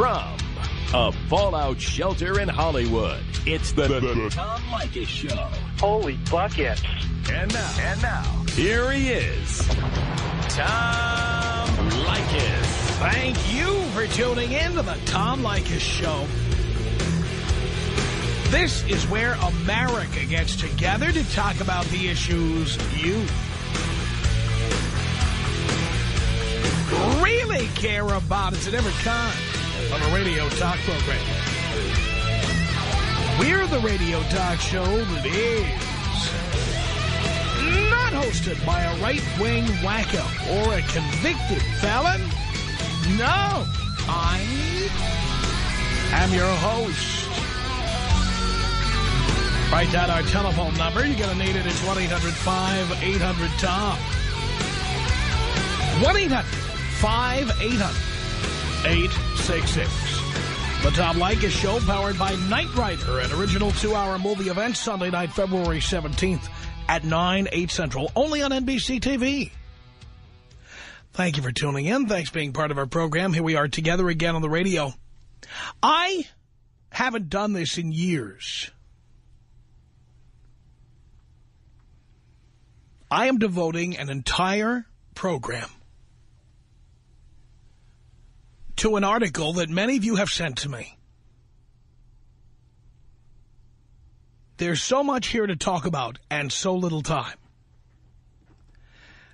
From a fallout shelter in Hollywood, it's the Tom Leykis Show. Holy buckets. And now, here he is, Tom Leykis. Thank you for tuning in to the Tom Leykis Show. This is where America gets together to talk about the issues you really care about. It's at every time on a radio talk program. We're the radio talk show that is not hosted by a right-wing wacko or a convicted felon. No, I am your host. Write down our telephone number. You're going to need it. It's 1-800-5800-TOM. 1-800-5800-866. The Tom Leykis Show, powered by Knight Rider, an original 2-hour movie event, Sunday night, February 17th at 9, 8 Central, only on NBC TV. Thank you for tuning in. Thanks for being part of our program. Here we are together again on the radio. I haven't done this in years. I am devoting an entire program to an article that many of you have sent to me. There's so much here to talk about and so little time.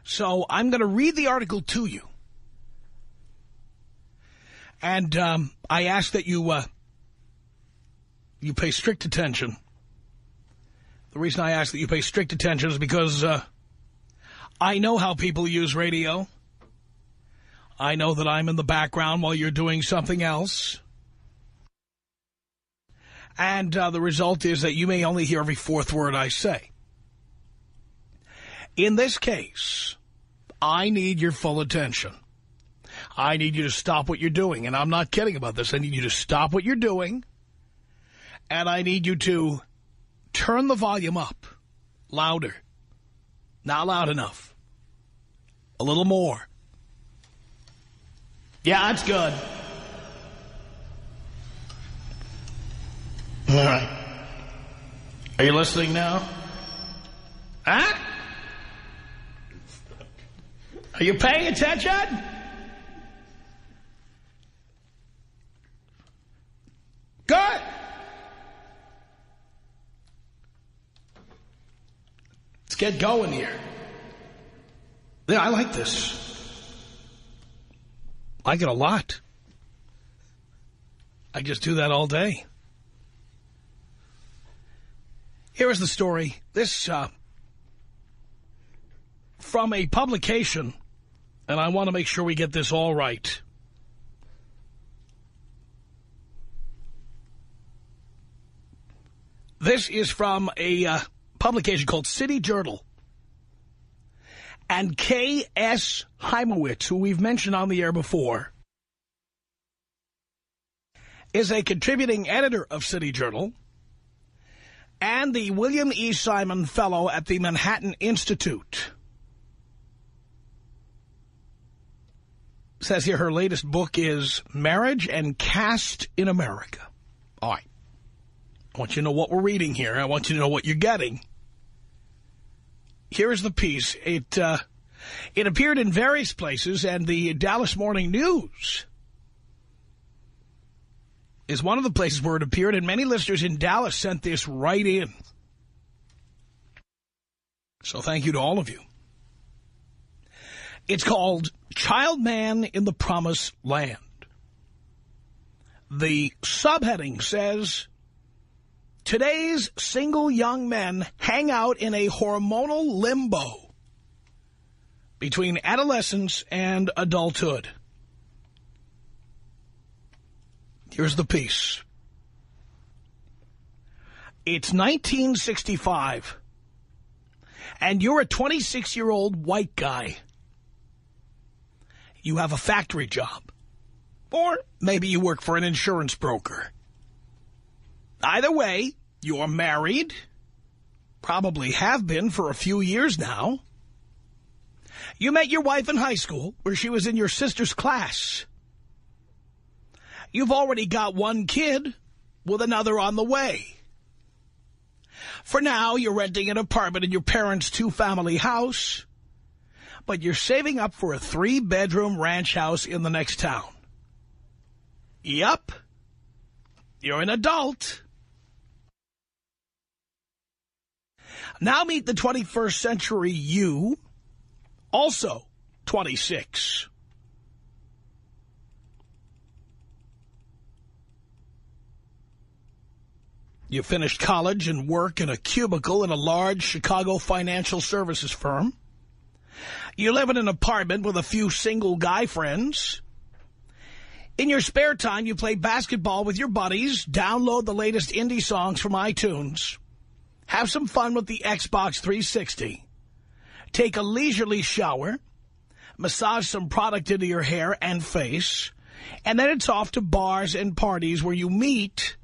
So I'm going to read the article to you. And I ask that you pay strict attention. The reason I ask that you pay strict attention is because I know how people use radio. I know that I'm in the background while you're doing something else. And the result is that you may only hear every fourth word I say. In this case, I need your full attention. I need you to stop what you're doing. And I'm not kidding about this. I need you to stop what you're doing. And I need you to turn the volume up. Louder. Not loud enough. A little more. Yeah, that's good. All right. Are you listening now? Huh? Are you paying attention? Good. Let's get going here. Yeah, I like this. I like it a lot. I just do that all day. Here is the story. This, from a publication, and I want to make sure we get this all right. This is from a publication called City Journal. And Kay Hymowitz, who we've mentioned on the air before, is a contributing editor of City Journal and the William E. Simon Fellow at the Manhattan Institute. It says here her latest book is Marriage and Caste in America. All right. I want you to know what we're reading here. I want you to know what you're getting. Here is the piece. It appeared in various places, and the Dallas Morning News is one of the places where it appeared, and many listeners in Dallas sent this right in. So thank you to all of you. It's called Child Man in the Promised Land. The subheading says, today's single young men hang out in a hormonal limbo between adolescence and adulthood. Here's the piece. It's 1965, and you're a 26-year-old white guy. You have a factory job, or maybe you work for an insurance broker. Either way, you're married, probably have been for a few years now. You met your wife in high school, where she was in your sister's class. You've already got one kid with another on the way. For now, you're renting an apartment in your parents' 2-family house, but you're saving up for a 3-bedroom ranch house in the next town. Yup. You're an adult. Now meet the 21st century you, also 26. You finished college and work in a cubicle in a large Chicago financial services firm. You live in an apartment with a few single guy friends. In your spare time, you play basketball with your buddies, download the latest indie songs from iTunes, have some fun with the Xbox 360, take a leisurely shower, massage some product into your hair and face, and then it's off to bars and parties where you meet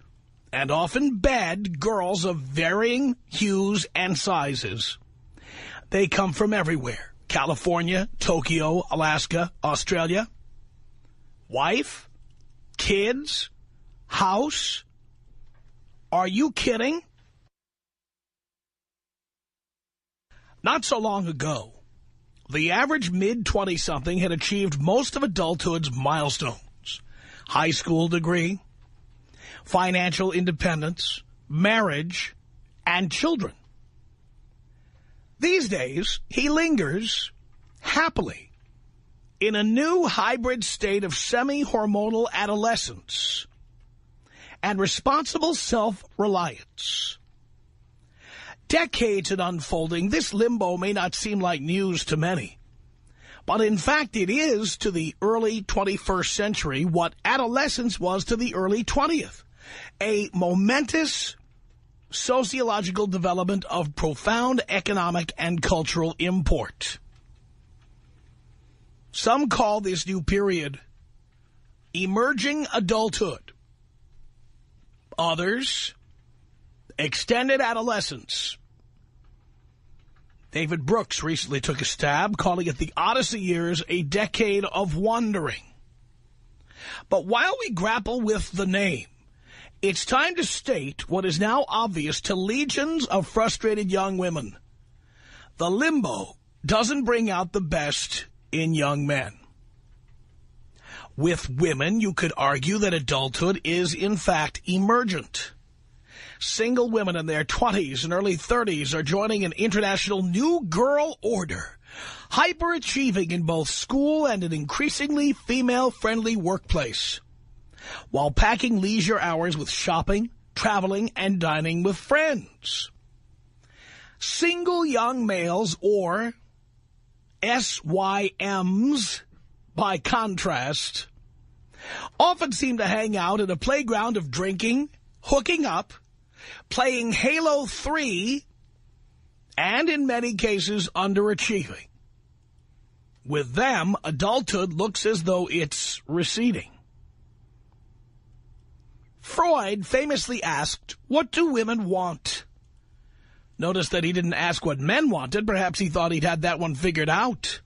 and often bed girls of varying hues and sizes. They come from everywhere: California, Tokyo, Alaska, Australia. Wife, kids, house. Are you kidding? Not so long ago, the average mid-20-something had achieved most of adulthood's milestones: high school degree, financial independence, marriage, and children. These days, he lingers happily in a new hybrid state of semi-hormonal adolescence and responsible self-reliance. Decades in unfolding, this limbo may not seem like news to many, but in fact it is to the early 21st century what adolescence was to the early 20th, a momentous sociological development of profound economic and cultural import. Some call this new period emerging adulthood. Others, extended adolescence. David Brooks recently took a stab, calling it the Odyssey years, a decade of wandering. But while we grapple with the name, it's time to state what is now obvious to legions of frustrated young women. The limbo doesn't bring out the best in young men. With women, you could argue that adulthood is, in fact, emergent. Single women in their 20s and early 30s are joining an international new girl order, hyperachieving in both school and an increasingly female-friendly workplace, while packing leisure hours with shopping, traveling, and dining with friends. Single young males, or SYMs, by contrast, often seem to hang out at a playground of drinking, hooking up, playing Halo 3, and in many cases underachieving. With them, adulthood looks as though it's receding. Freud famously asked, "What do women want?" Notice that he didn't ask what men wanted. Perhaps he thought he'd had that one figured out.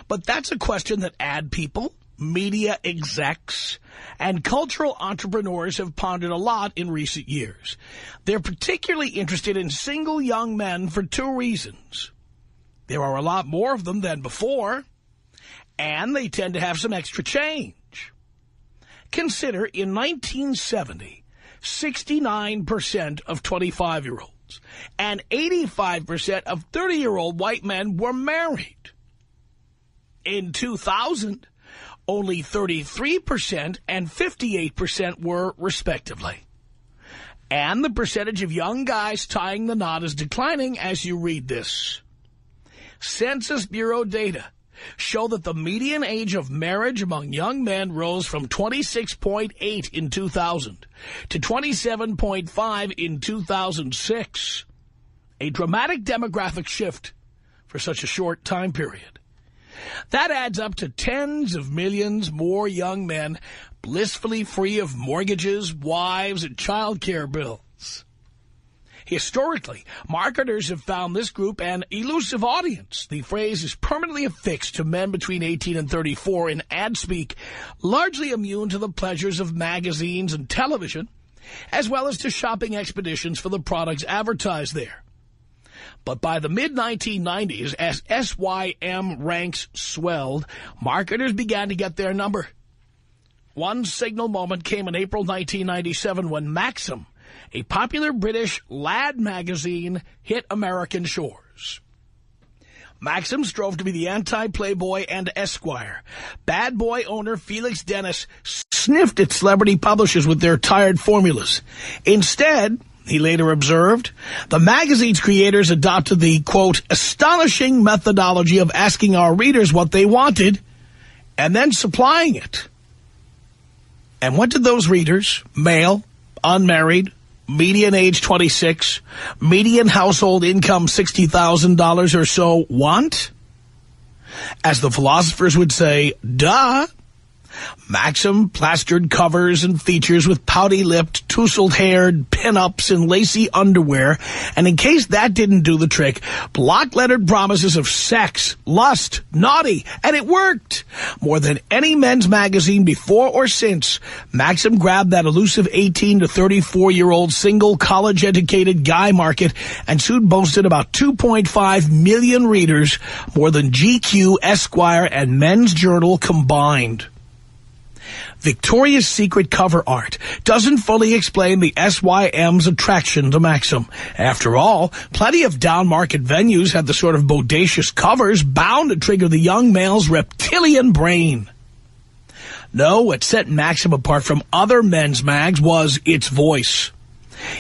But that's a question that ad people, media execs, and cultural entrepreneurs have pondered a lot in recent years. They're particularly interested in single young men for two reasons. There are a lot more of them than before, and they tend to have some extra change. Consider, in 1970, 69% of 25-year-olds and 85% of 30-year-old white men were married. In 2000, only 33% and 58% were, respectively. And the percentage of young guys tying the knot is declining as you read this. Census Bureau data show that the median age of marriage among young men rose from 26.8 in 2000 to 27.5 in 2006. A dramatic demographic shift for such a short time period. That adds up to tens of millions more young men blissfully free of mortgages, wives, and child care bills. Historically, marketers have found this group an elusive audience. The phrase is permanently affixed to men between 18 and 34 in ad speak, largely immune to the pleasures of magazines and television, as well as to shopping expeditions for the products advertised there. But by the mid-1990s, as SYM ranks swelled, marketers began to get their number. One signal moment came in April 1997 when Maxim, a popular British lad magazine, hit American shores. Maxim strove to be the anti-Playboy and Esquire. Bad boy owner Felix Dennis sniffed at celebrity publishers with their tired formulas. Instead, he later observed, the magazine's creators adopted the, quote, astonishing methodology of asking our readers what they wanted and then supplying it. And what did those readers, male, unmarried, median age 26, median household income $60,000 or so, want? As the philosophers would say, duh. Maxim plastered covers and features with pouty-lipped, tousled-haired pin-ups and lacy underwear, and in case that didn't do the trick, block-lettered promises of sex, lust, naughty, and it worked. More than any men's magazine before or since, Maxim grabbed that elusive 18 to 34-year-old single college-educated guy market and soon boasted about 2.5 million readers, more than GQ, Esquire, and Men's Journal combined. Victoria's Secret cover art doesn't fully explain the SYM's attraction to Maxim. After all, plenty of down-market venues had the sort of bodacious covers bound to trigger the young male's reptilian brain. No, what set Maxim apart from other men's mags was its voice.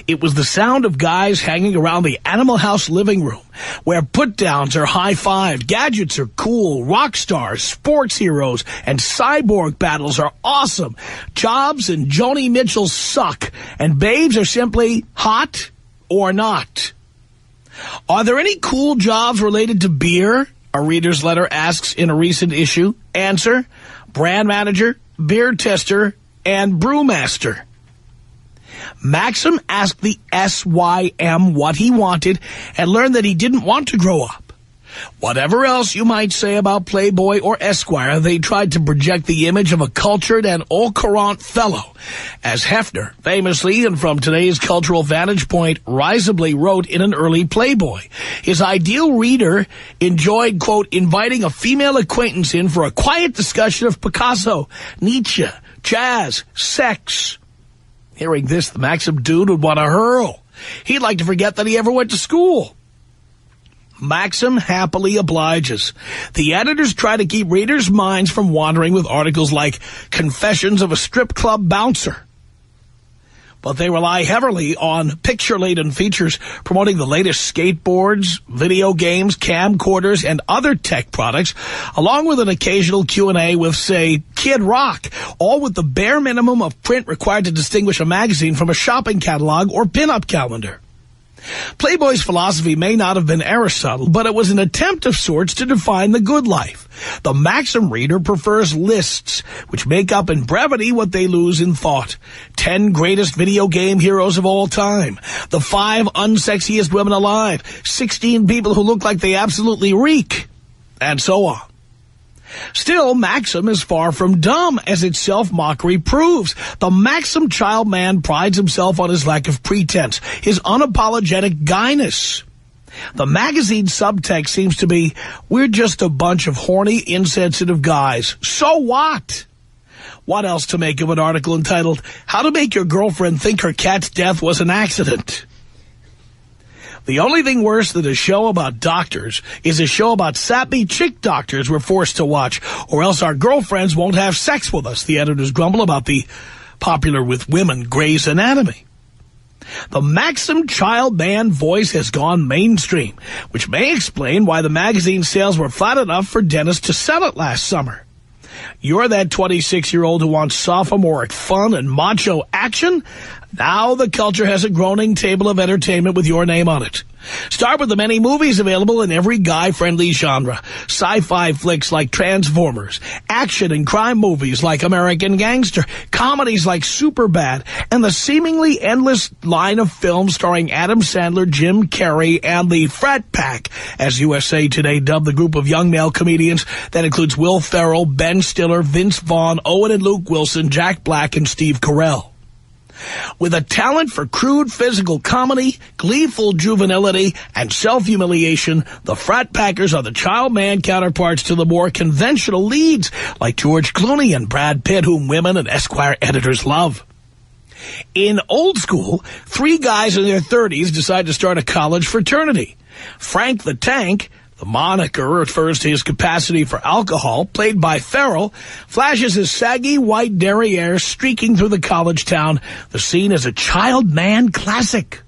It was the sound of guys hanging around the Animal House living room, where put-downs are high-fived, gadgets are cool, rock stars, sports heroes, and cyborg battles are awesome. Jobs and Joni Mitchell suck, and babes are simply hot or not. Are there any cool jobs related to beer? A reader's letter asks in a recent issue. Answer, brand manager, beer tester, and brewmaster. Maxim asked the SYM what he wanted and learned that he didn't want to grow up. Whatever else you might say about Playboy or Esquire, they tried to project the image of a cultured and au courant fellow. As Hefner, famously and from today's cultural vantage point, risibly wrote in an early Playboy, his ideal reader enjoyed, quote, inviting a female acquaintance in for a quiet discussion of Picasso, Nietzsche, jazz, sex. Hearing this, the Maxim dude would want to hurl. He'd like to forget that he ever went to school. Maxim happily obliges. The editors try to keep readers' minds from wandering with articles like Confessions of a Strip Club Bouncer. But they rely heavily on picture-laden features promoting the latest skateboards, video games, camcorders, and other tech products, along with an occasional Q&A with, say, Kid Rock, all with the bare minimum of print required to distinguish a magazine from a shopping catalog or pin-up calendar. Playboy's philosophy may not have been Aristotle, but it was an attempt of sorts to define the good life. The Maxim reader prefers lists, which make up in brevity what they lose in thought. 10 greatest video game heroes of all time, the 5 unsexiest women alive, 16 people who look like they absolutely reek, and so on. Still, Maxim is far from dumb, as its self-mockery proves. The Maxim child man prides himself on his lack of pretense, his unapologetic guyness. The magazine subtext seems to be, we're just a bunch of horny, insensitive guys. So what? What else to make of an article entitled, How to Make Your Girlfriend Think Her Cat's Death Was an Accident? The only thing worse than a show about doctors is a show about sappy chick doctors we're forced to watch, or else our girlfriends won't have sex with us, the editors grumble about the popular with women Grey's Anatomy. The Maxim child man voice has gone mainstream, which may explain why the magazine sales were flat enough for Dennis to sell it last summer. You're that 26-year-old who wants sophomoric fun and macho action? Now the culture has a groaning table of entertainment with your name on it. Start with the many movies available in every guy-friendly genre. Sci-fi flicks like Transformers, action and crime movies like American Gangster, comedies like Superbad, and the seemingly endless line of films starring Adam Sandler, Jim Carrey, and the Frat Pack, as USA Today dubbed the group of young male comedians that includes Will Ferrell, Ben Stiller, Vince Vaughn, Owen and Luke Wilson, Jack Black, and Steve Carell. With a talent for crude physical comedy, gleeful juvenility, and self-humiliation, the Frat Packers are the child man counterparts to the more conventional leads like George Clooney and Brad Pitt, whom women and Esquire editors love. In Old School, three guys in their 30s decide to start a college fraternity. Frank the Tank, the moniker refers to his capacity for alcohol, played by Ferrell, flashes his saggy white derriere streaking through the college town. The scene is a child man classic.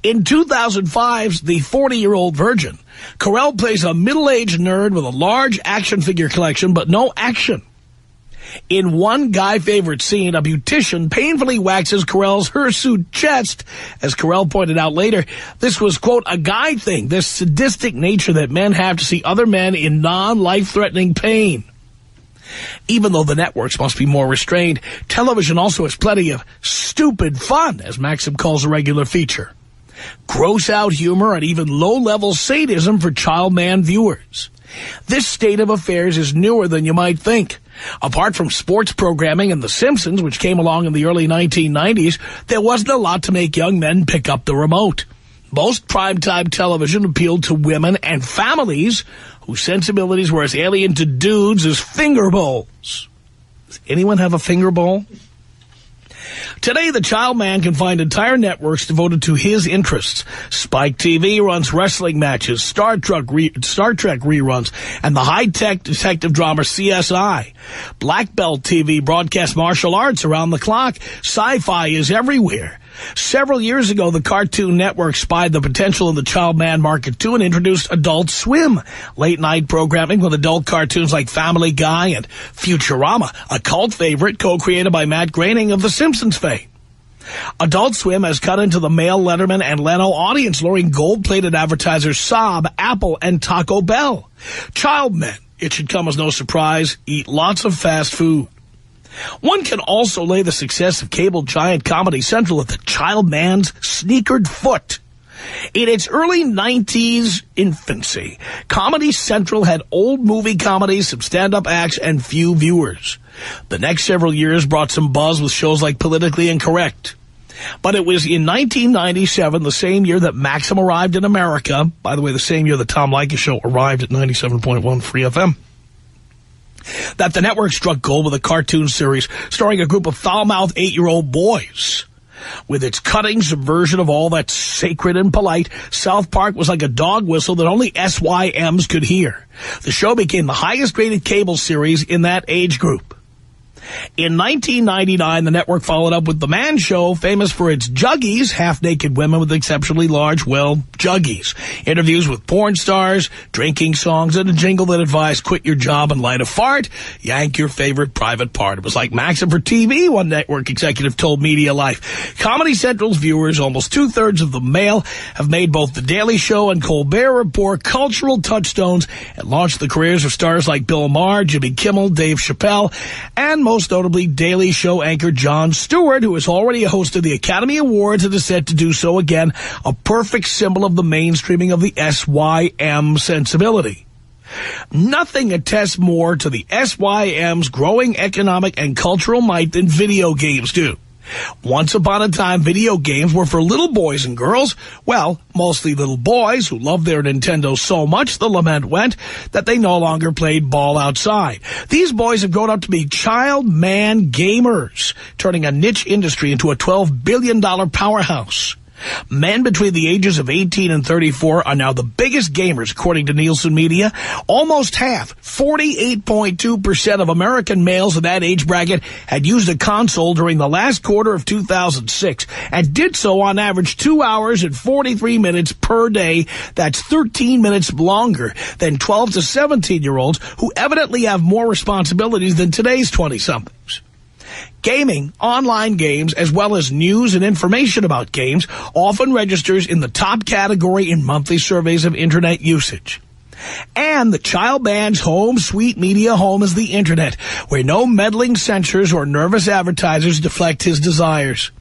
In 2005's The 40-Year-Old Virgin, Carell plays a middle-aged nerd with a large action figure collection, but no action. In one guy-favorite scene, a beautician painfully waxes Carell's hirsute chest. As Carell pointed out later, this was, quote, a guy thing, this sadistic nature that men have to see other men in non-life-threatening pain. Even though the networks must be more restrained, television also has plenty of stupid fun, as Maxim calls a regular feature. Gross-out humor and even low-level sadism for child man viewers. This state of affairs is newer than you might think. Apart from sports programming and The Simpsons, which came along in the early 1990s, there wasn't a lot to make young men pick up the remote. Most primetime television appealed to women and families whose sensibilities were as alien to dudes as finger bowls. Does anyone have a finger bowl? Today, the child man can find entire networks devoted to his interests. Spike TV runs wrestling matches, Star Trek reruns, and the high-tech detective drama CSI. Black Belt TV broadcasts martial arts around the clock. Sci-fi is everywhere. Several years ago, the Cartoon Network spied the potential in the child man market too and introduced Adult Swim, late-night programming with adult cartoons like Family Guy and Futurama, a cult favorite co-created by Matt Groening of The Simpsons fame. Adult Swim has cut into the male Letterman and Leno audience, luring gold-plated advertisers Saab, Apple, and Taco Bell. Child men, it should come as no surprise, eat lots of fast food. One can also lay the success of cable giant Comedy Central at the child man's sneakered foot. In its early 90s infancy, Comedy Central had old movie comedies, some stand-up acts, and few viewers. The next several years brought some buzz with shows like Politically Incorrect. But it was in 1997, the same year that Maxim arrived in America, by the way, the same year the Tom Leykis Show arrived at 97.1 Free FM, that the network struck gold with a cartoon series starring a group of foul-mouthed 8-year-old boys. With its cutting subversion of all that's sacred and polite, South Park was like a dog whistle that only SYMs could hear. The show became the highest-rated cable series in that age group. In 1999, the network followed up with The Man Show, famous for its juggies, half-naked women with exceptionally large, juggies. Interviews with porn stars, drinking songs, and a jingle that advised quit your job and light a fart, yank your favorite private part. It was like Maxim for TV, one network executive told Media Life. Comedy Central's viewers, almost two-thirds of the male, have made both The Daily Show and Colbert Report cultural touchstones and launched the careers of stars like Bill Maher, Jimmy Kimmel, Dave Chappelle, and most notably Daily Show anchor Jon Stewart, who has already hosted the Academy Awards and is set to do so again, a perfect symbol of the mainstreaming of the SYM sensibility. Nothing attests more to the SYM's growing economic and cultural might than video games do. Once upon a time, video games were for little boys and girls. Well, mostly little boys who loved their Nintendo so much, the lament went, that they no longer played ball outside. These boys have grown up to be child man gamers, turning a niche industry into a $12 billion powerhouse. Men between the ages of 18 and 34 are now the biggest gamers, according to Nielsen Media. Almost half, 48.2% of American males in that age bracket had used a console during the last quarter of 2006 and did so on average 2 hours and 43 minutes per day. That's 13 minutes longer than 12 to 17-year-olds who evidently have more responsibilities than today's 20-somethings. Gaming, online games, as well as news and information about games, often registers in the top category in monthly surveys of Internet usage. And the child man's home sweet media home is the Internet, where no meddling censors or nervous advertisers deflect his desires.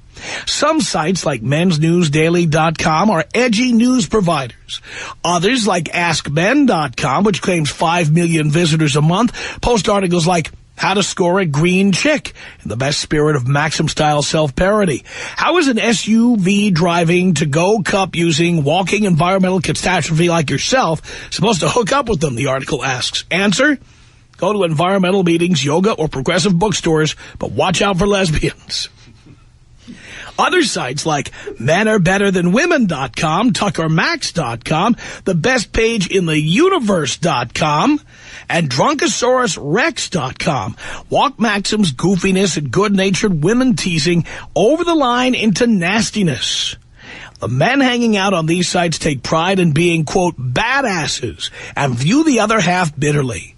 Some sites like mensnewsdaily.com are edgy news providers. Others, like AskMen.com, which claims 5 million visitors a month, post articles like how to score a green chick in the best spirit of Maxim-style self-parody. How is an SUV driving, to-go cup using, walking environmental catastrophe like yourself supposed to hook up with them, the article asks. Answer? Go to environmental meetings, yoga, or progressive bookstores, but watch out for lesbians. Other sites like menarbetterthanwomen.com, tuckermax.com, the best page in the universe.com, and drunkosaurusrex.com walk Maxim's goofiness and good-natured women teasing over the line into nastiness. The men hanging out on these sites take pride in being, quote, badasses and view the other half bitterly.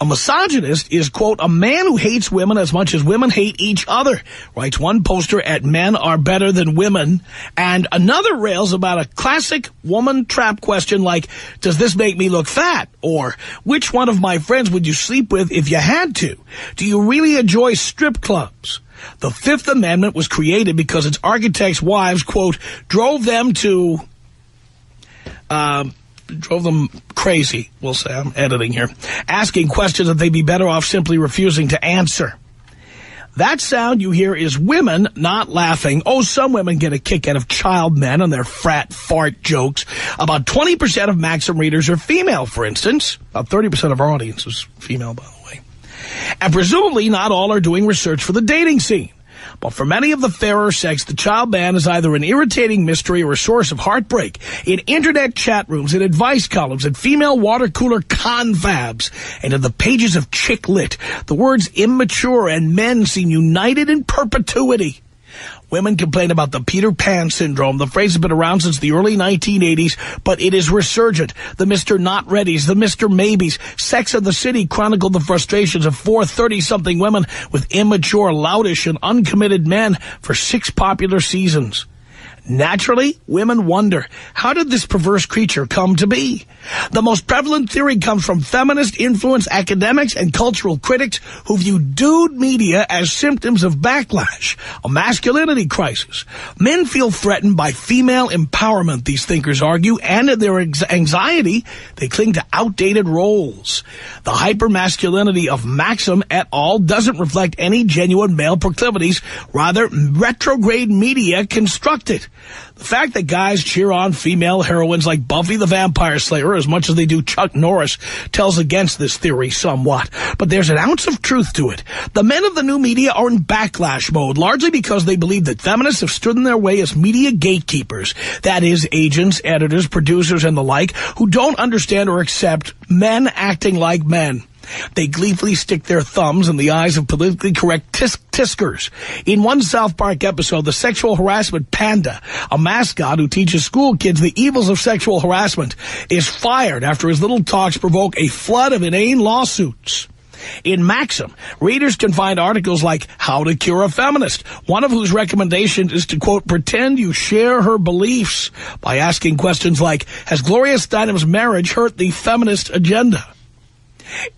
A misogynist is, quote, a man who hates women as much as women hate each other, writes one poster at Men Are Better Than Women, and another rails about a classic woman trap question like, does this make me look fat? Or, which one of my friends would you sleep with if you had to? Do you really enjoy strip clubs? The Fifth Amendment was created because its architects' wives, quote, drove them crazy, we'll say. I'm editing here. Asking questions that they'd be better off simply refusing to answer. That sound you hear is women not laughing. Oh, some women get a kick out of child men and their frat fart jokes. About 20% of Maxim readers are female, for instance. About 30% of our audience is female, by the way. And presumably not all are doing research for the dating scene. But for many of the fairer sex, the child man is either an irritating mystery or a source of heartbreak. In Internet chat rooms, in advice columns, in female water cooler confabs, and in the pages of Chick Lit, the words immature and men seem united in perpetuity. Women complain about the Peter Pan syndrome. The phrase has been around since the early 1980s, but it is resurgent. The Mr. Not Readies, the Mr. Maybes, Sex and the City chronicled the frustrations of 4 30-something women with immature, loutish, and uncommitted men for 6 popular seasons. Naturally, women wonder, how did this perverse creature come to be? The most prevalent theory comes from feminist-influenced academics and cultural critics who view dude media as symptoms of backlash, a masculinity crisis. Men feel threatened by female empowerment, these thinkers argue, and in their anxiety, they cling to outdated roles. The hypermasculinity of Maxim et al. Doesn't reflect any genuine male proclivities, rather retrograde media construct it. The fact that guys cheer on female heroines like Buffy the Vampire Slayer as much as they do Chuck Norris tells against this theory somewhat. But there's an ounce of truth to it. The men of the new media are in backlash mode, largely because they believe that feminists have stood in their way as media gatekeepers. That is, agents, editors, producers, and the like, who don't understand or accept men acting like men. They gleefully stick their thumbs in the eyes of politically correct tiskers. In one South Park episode, the sexual harassment panda, a mascot who teaches school kids the evils of sexual harassment, is fired after his little talks provoke a flood of inane lawsuits. In Maxim, readers can find articles like How to Cure a Feminist, one of whose recommendations is to, quote, pretend you share her beliefs by asking questions like, has Gloria Steinem's marriage hurt the feminist agenda?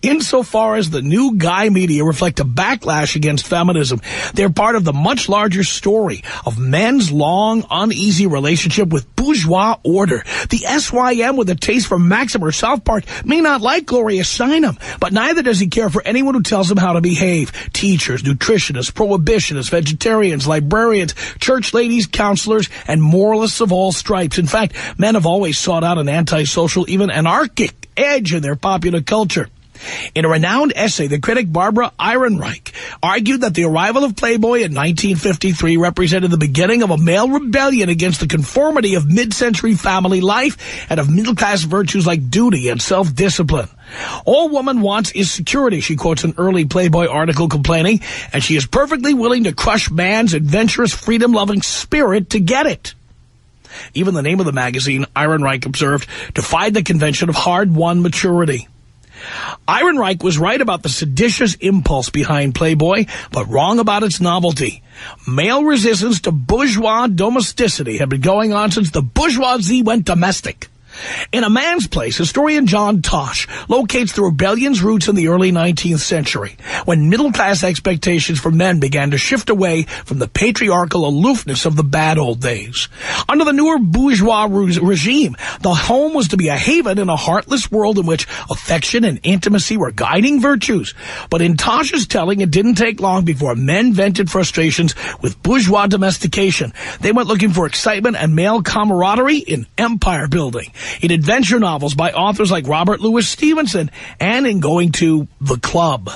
Insofar as the new guy media reflect a backlash against feminism, they're part of the much larger story of men's long, uneasy relationship with bourgeois order. The SYM with a taste for Maxim or South Park may not like Gloria Steinem, but neither does he care for anyone who tells him how to behave. Teachers, nutritionists, prohibitionists, vegetarians, librarians, church ladies, counselors, and moralists of all stripes. In fact, men have always sought out an antisocial, even anarchic edge in their popular culture. In a renowned essay, the critic Barbara Ehrenreich argued that the arrival of Playboy in 1953 represented the beginning of a male rebellion against the conformity of mid-century family life and of middle-class virtues like duty and self-discipline. All woman wants is security, she quotes an early Playboy article complaining, and she is perfectly willing to crush man's adventurous, freedom-loving spirit to get it. Even the name of the magazine, Ehrenreich observed, defied the convention of hard-won maturity. Ehrenreich was right about the seditious impulse behind Playboy, but wrong about its novelty. Male resistance to bourgeois domesticity had been going on since the bourgeoisie went domestic. In A Man's Place, historian John Tosh locates the rebellion's roots in the early 19th century, when middle-class expectations for men began to shift away from the patriarchal aloofness of the bad old days. Under the newer bourgeois regime, the home was to be a haven in a heartless world in which affection and intimacy were guiding virtues. But in Tosh's telling, it didn't take long before men vented frustrations with bourgeois domestication. They went looking for excitement and male camaraderie in empire building, in adventure novels by authors like Robert Louis Stevenson, and in going to the club.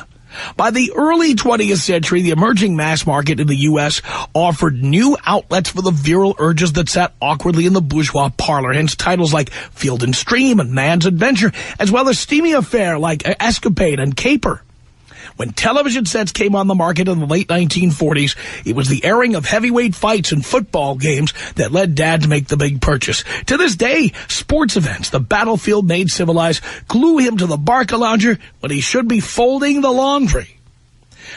By the early 20th century, the emerging mass market in the U.S. offered new outlets for the virile urges that sat awkwardly in the bourgeois parlor, hence titles like Field and Stream and Man's Adventure, as well as steamy affair like Escapade and Caper. When television sets came on the market in the late 1940s, it was the airing of heavyweight fights and football games that led Dad to make the big purchase. To this day, sports events, the battlefield made civilized, glue him to the Barcalounger when he should be folding the laundry.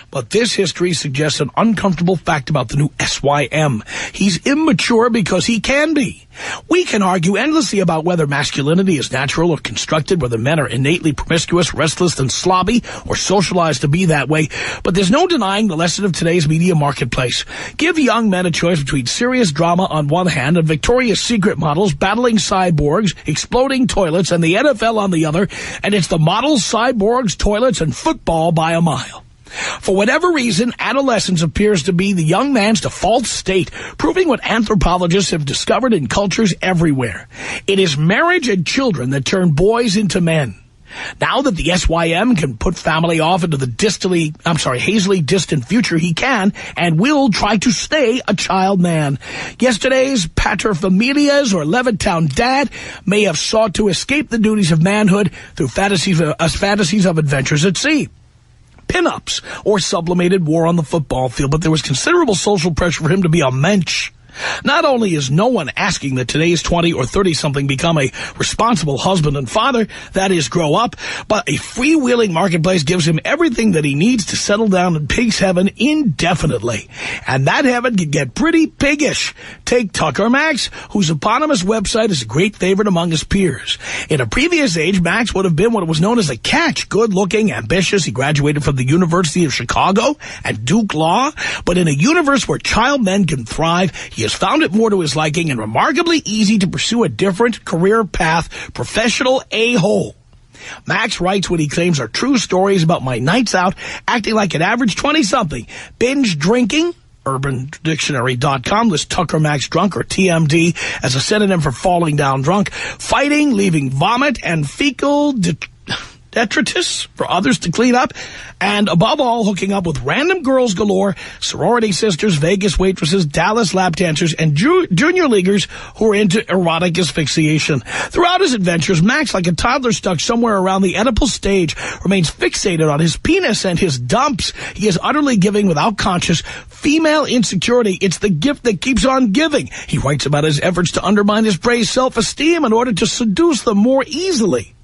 But this history suggests an uncomfortable fact about the new SYM. He's immature because he can be. We can argue endlessly about whether masculinity is natural or constructed, whether men are innately promiscuous, restless, and slobby, or socialized to be that way. But there's no denying the lesson of today's media marketplace. Give young men a choice between serious drama on one hand and Victoria's Secret models, battling cyborgs, exploding toilets, and the NFL on the other, and it's the models, cyborgs, toilets, and football by a mile. For whatever reason, adolescence appears to be the young man's default state, proving what anthropologists have discovered in cultures everywhere. It is marriage and children that turn boys into men. Now that the SYM can put family off into the hazily distant future, he can and will try to stay a child man. Yesterday's paterfamilias or Levittown dad may have sought to escape the duties of manhood through fantasies of adventures at sea, pin-ups, or sublimated war on the football field, but there was considerable social pressure for him to be a mensch. Not only is no one asking that today's 20 or 30-something become a responsible husband and father, that is, grow up, but a freewheeling marketplace gives him everything that he needs to settle down in pig's heaven indefinitely. And that heaven can get pretty piggish. Take Tucker Max, whose eponymous website is a great favorite among his peers. In a previous age, Max would have been what was known as a catch, good-looking, ambitious. He graduated from the University of Chicago and Duke Law. But in a universe where child men can thrive, he has found it more to his liking and remarkably easy to pursue a different career path, professional a-hole. Max writes what he claims are true stories about my nights out, acting like an average 20-something, binge drinking. UrbanDictionary.com lists Tucker Max drunk, or TMD, as a synonym for falling down drunk, fighting, leaving vomit and fecal detritus for others to clean up, and above all, hooking up with random girls galore, sorority sisters, Vegas waitresses, Dallas lap dancers, and junior leaguers who are into erotic asphyxiation. Throughout his adventures, Max, like a toddler stuck somewhere around the Oedipal stage, remains fixated on his penis and his dumps. He is utterly giving without conscious female insecurity. It's the gift that keeps on giving. He writes about his efforts to undermine his praised self-esteem in order to seduce them more easily.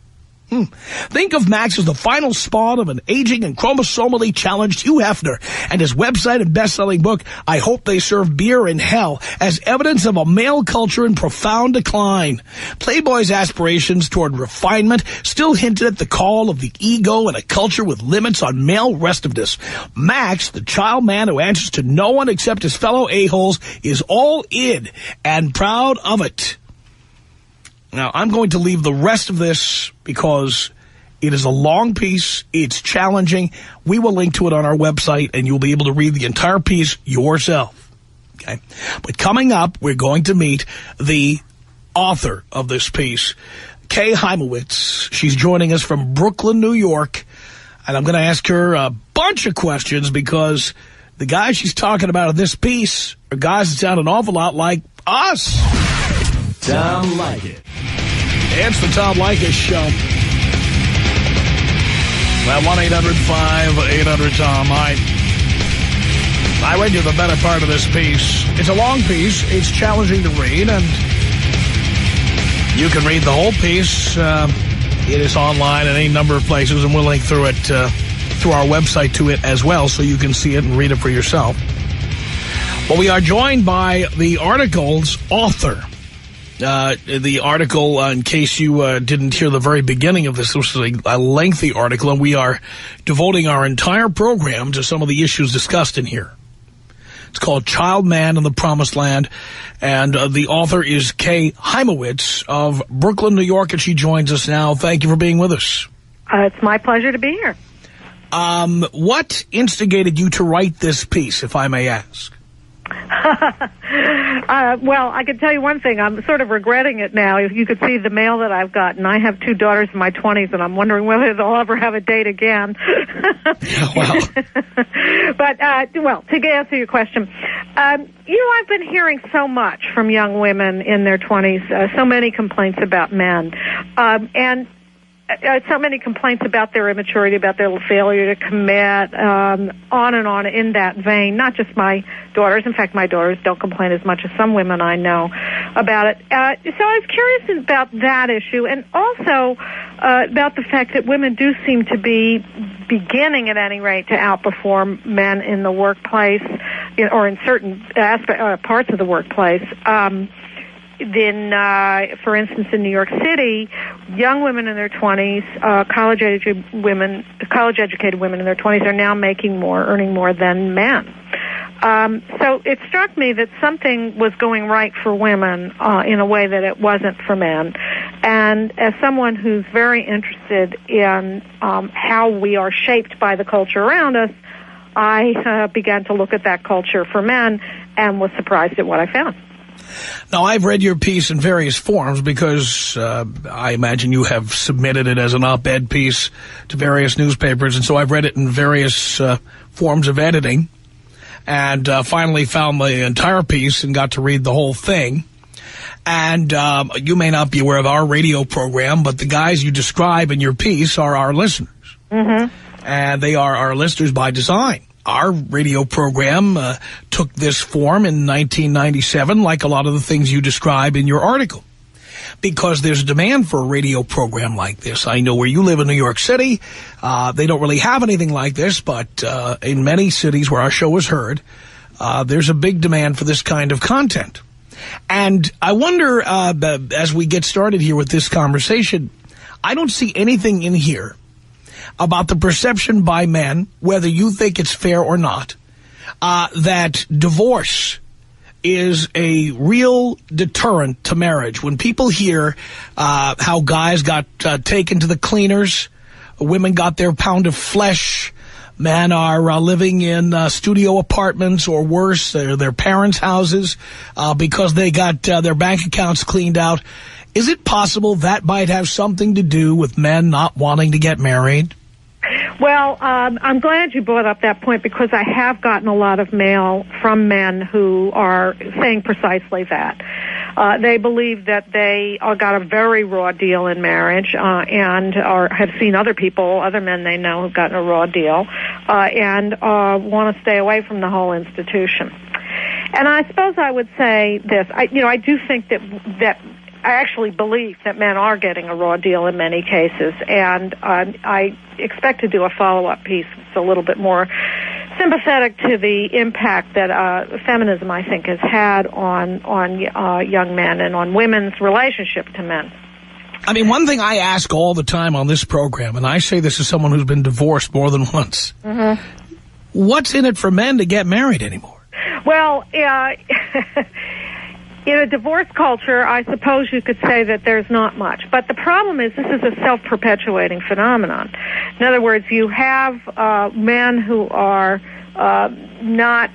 Think of Max as the final spawn of an aging and chromosomally challenged Hugh Hefner, and his website and best-selling book, I Hope They Serve Beer in Hell, as evidence of a male culture in profound decline. Playboy's aspirations toward refinement still hinted at the call of the ego and a culture with limits on male restiveness. Max, the child man who answers to no one except his fellow a-holes, is all in and proud of it. Now, I'm going to leave the rest of this because it is a long piece. It's challenging. We will link to it on our website, and you'll be able to read the entire piece yourself. Okay? But coming up, we're going to meet the author of this piece, Kay Hymowitz. She's joining us from Brooklyn, New York, and I'm going to ask her a bunch of questions because the guys she's talking about in this piece are guys that sound an awful lot like us. Tom Leykis. It's the Tom Leykis Show. Well, 1-800-5800-TOM. I read you the better part of this piece. It's a long piece. It's challenging to read, and you can read the whole piece It is online at any number of places, and we'll link through it, through our website to it as well, so you can see it and read it for yourself. Well, we are joined by the article's author. The article, in case you didn't hear the very beginning of this was a lengthy article, and we are devoting our entire program to some of the issues discussed in here. It's called Child Man in the Promised Land, and the author is Kay Hymowitz of Brooklyn, New York, and she joins us now. Thank you for being with us. It's my pleasure to be here. What instigated you to write this piece, if I may ask? Well, I can tell you one thing. I'm sort of regretting it now. If you could see the mail that I've gotten. I have 2 daughters in my 20s, and I'm wondering whether they'll ever have a date again. Wow. But, well, to answer your question, I've been hearing so much from young women in their 20s, so many complaints about men, and so many complaints about their immaturity, about their failure to commit, on and on in that vein. Not just my daughters. In fact, my daughters don't complain as much as some women I know about it. So I was curious about that issue, and also about the fact that women do seem to be beginning, at any rate, to outperform men in the workplace, or in certain parts of the workplace. For instance, in New York City, young women in their 20s, college-educated women in their 20s are now earning more than men. So it struck me that something was going right for women in a way that it wasn't for men. And as someone who's very interested in how we are shaped by the culture around us, I began to look at that culture for men and was surprised at what I found. Now, I've read your piece in various forms because I imagine you have submitted it as an op-ed piece to various newspapers, and so I've read it in various forms of editing, and finally found the entire piece and got to read the whole thing. And you may not be aware of our radio program, but the guys you describe in your piece are our listeners. Mm-hmm. And they are our listeners by design. Our radio program took this form in 1997, like a lot of the things you describe in your article, because there's a demand for a radio program like this. I know where you live in New York City, they don't really have anything like this, but in many cities where our show is heard, there's a big demand for this kind of content. And I wonder, as we get started here with this conversation, I don't see anything in here about the perception by men, whether you think it's fair or not, that divorce is a real deterrent to marriage. When people hear how guys got taken to the cleaners, women got their pound of flesh, men are living in studio apartments or worse, their parents' houses, because they got their bank accounts cleaned out, is it possible that might have something to do with men not wanting to get married? Well, I'm glad you brought up that point, because I have gotten a lot of mail from men who are saying precisely that. They believe that they got a very raw deal in marriage and have seen other men they know who've gotten a raw deal and want to stay away from the whole institution. And I suppose I would say this. I do think that I actually believe that men are getting a raw deal in many cases, and I expect to do a follow-up piece that's a little bit more sympathetic to the impact that feminism, I think, has had on young men and on women's relationship to men. I mean, one thing I ask all the time on this program, and I say this as someone who's been divorced more than once, mm-hmm. What's in it for men to get married anymore? Well, in a divorce culture, I suppose you could say that there's not much. But the problem is this is a self-perpetuating phenomenon. In other words, you have men who are not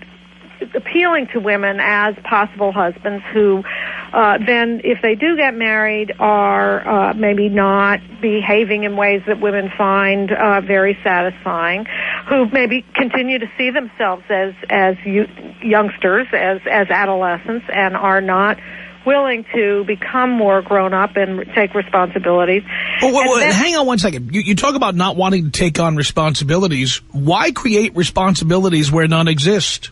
appealing to women as possible husbands who then, if they do get married, are maybe not behaving in ways that women find very satisfying, who maybe continue to see themselves as youngsters, as adolescents, and are not willing to become more grown up and take responsibilities. Well, hang on one second. You talk about not wanting to take on responsibilities. Why create responsibilities where none exist?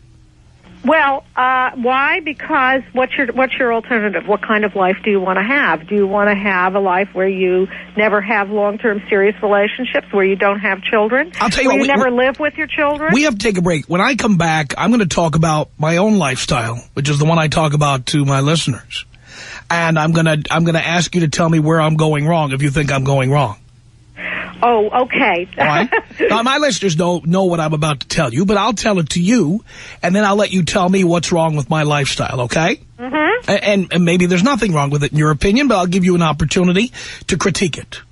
Well, why? Because what's your alternative? What kind of life do you want to have? Do you want to have a life where you never have long-term serious relationships, where you don't have children? I'll tell you where what, you never live with your children? We have to take a break. When I come back, I'm going to talk about my own lifestyle, which is the one I talk about to my listeners. And I'm going to ask you to tell me where I'm going wrong if you think I'm going wrong. Oh, okay. All right. Now, my listeners don't know what I'm about to tell you, but I'll tell it to you, and then I'll let you tell me what's wrong with my lifestyle, okay? Mm-hmm. And maybe there's nothing wrong with it in your opinion, but I'll give you an opportunity to critique it.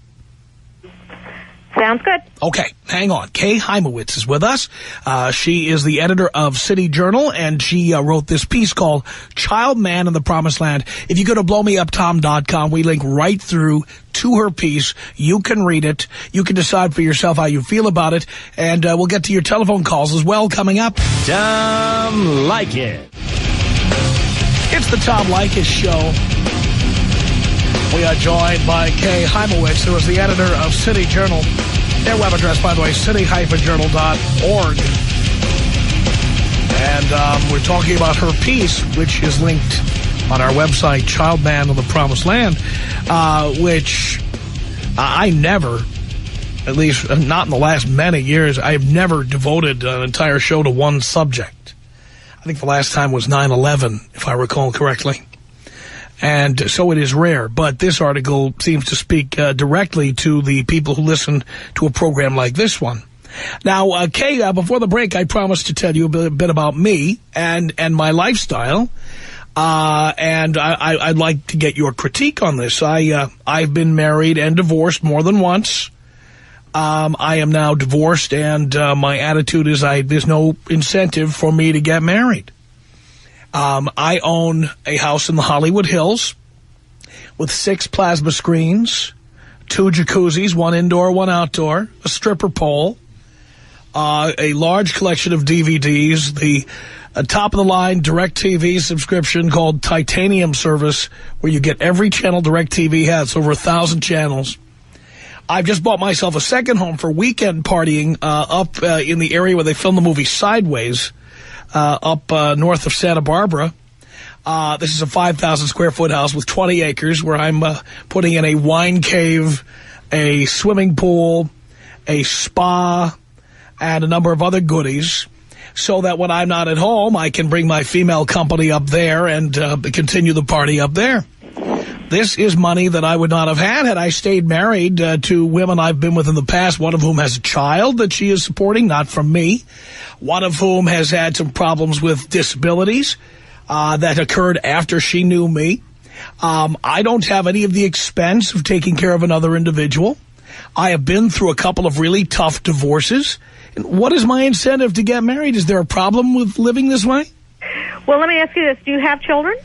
Sounds good. Okay, hang on. Kay Hymowitz is with us. She is the editor of City Journal, and she wrote this piece called Child Man in the Promised Land. If you go to blowmeuptom.com, we link right through to her piece. You can read it. You can decide for yourself how you feel about it, and we'll get to your telephone calls as well coming up. Tom Leykis. It's the Tom Leykis Show. We are joined by Kay Hymowitz, who is the editor of City Journal. Their web address, by the way, city-journal.org. And we're talking about her piece, which is linked on our website, Child Man of the Promised Land, which I never, at least not in the last many years, I've never devoted an entire show to one subject. I think the last time was 9/11, if I recall correctly. And so it is rare, but this article seems to speak directly to the people who listen to a program like this one. Now, Kay, before the break, I promised to tell you a bit about me and my lifestyle, and I'd like to get your critique on this. I've been married and divorced more than once. I am now divorced, and my attitude is there's no incentive for me to get married. I own a house in the Hollywood Hills with 6 plasma screens, 2 jacuzzis, 1 indoor, 1 outdoor, a stripper pole, a large collection of DVDs, the top-of-the-line DirecTV subscription called Titanium Service, where you get every channel DirecTV has, over 1,000 channels. I've just bought myself a second home for weekend partying up in the area where they filmed the movie Sideways, up north of Santa Barbara. This is a 5,000-square-foot house with 20 acres where I'm putting in a wine cave, a swimming pool, a spa, and a number of other goodies, so that when I'm not at home, I can bring my female company up there and continue the party up there. This is money that I would not have had I stayed married to women I've been with in the past, one of whom has a child that she is supporting, not from me, one of whom has had some problems with disabilities that occurred after she knew me. I don't have any of the expense of taking care of another individual. I have been through a couple of really tough divorces. And what is my incentive to get married? Is there a problem with living this way? Well, let me ask you this. Do you have children?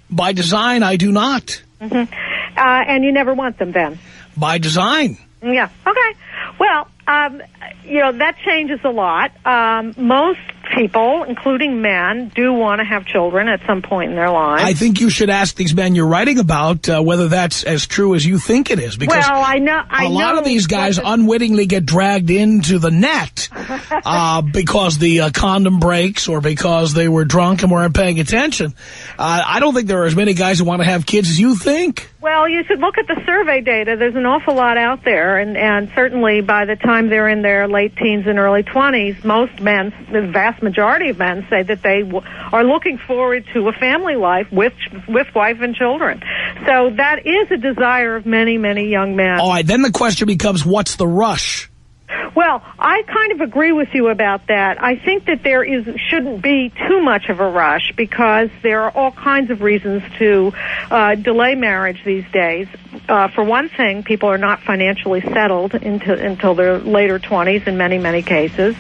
By design, I do not. Mm-hmm. And you never want them then? By design. Yeah. Okay. Well, that changes a lot. Most people, including men, do want to have children at some point in their lives. I think you should ask these men you're writing about whether that's as true as you think it is. Because well, I know a lot of these guys unwittingly get dragged into the net because the condom breaks or because they were drunk and weren't paying attention. I don't think there are as many guys who want to have kids as you think. Well, you should look at the survey data. There's an awful lot out there, and certainly by the time they're in their late teens and early 20s, most men, the vast majority of men, say that they are looking forward to a family life with wife and children. So that is a desire of many, many young men. All right, then the question becomes, what's the rush? Well, I kind of agree with you about that. I think that there shouldn't be too much of a rush because there are all kinds of reasons to delay marriage these days. For one thing, people are not financially settled until their later 20s in many, many cases.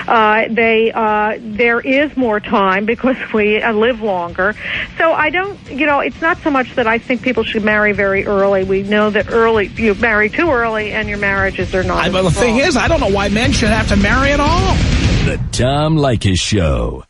There is more time because we live longer. So I don't, it's not so much that I think people should marry very early. We know that you marry too early and your marriages are not. The thing is, I don't know why men should have to marry at all. The Tom Leykis Show.